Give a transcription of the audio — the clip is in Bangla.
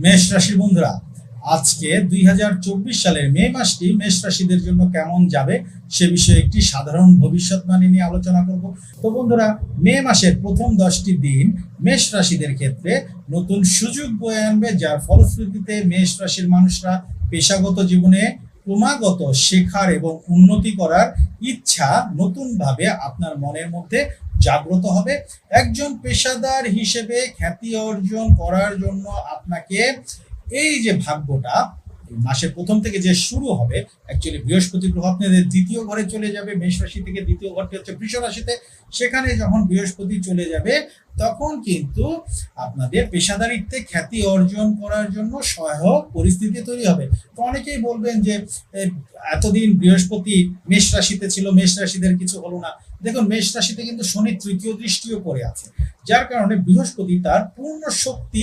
মেষ রাশির বন্ধুরা, আজকে 2024 সালের মে মাসটি মেষ রাশিদের জন্য কেমন যাবে সে বিষয়ে একটি সাধারণ ভবিষ্যৎবাণী নিয়ে আলোচনা করব। তো বন্ধুরা, মে মাসের প্রথম 10টি দিন মেষ রাশিদের ক্ষেত্রে নতুন সুযোগ বয়ে আনবে, যার ফলশ্রুতিতে মেষ রাশির মানুষরা পেশাগত জীবনে ক্রমাগত শেখার এবং উন্নতি করার ইচ্ছা নতুনভাবে আপনার মনের মধ্যে জাগ্রত হবে। একজন পেশাদার হিসেবে খ্যাতি অর্জন করার জন্য আপনাকে এই যে ভাগ্যটা মাসের প্রথম থেকে যে শুরু হবে, অ্যাকচুয়ালি বৃহস্পতি গ্রহ আপনাদের দ্বিতীয় ঘরে চলে যাবে, মেষ রাশি থেকে দ্বিতীয় ঘরটি হচ্ছে বৃষ রাশিতে। সেখানে যখন বৃহস্পতি চলে যাবে তখন কিন্তু আপনাদের পেশাদারিত্বে খ্যাতি অর্জন করার জন্য সহায়ক পরিস্থিতি তৈরি হবে। তো অনেকেই বলবেন যে এতদিন বৃহস্পতি মেষ রাশিতে ছিল, মেষ রাশিদের কিছু হলো না। দেখুন, মেষ রাশিতে কিন্তু শনি তৃতীয় দৃষ্টিও পড়ে আছে, যার কারণে বৃহস্পতি তার পূর্ণ শক্তি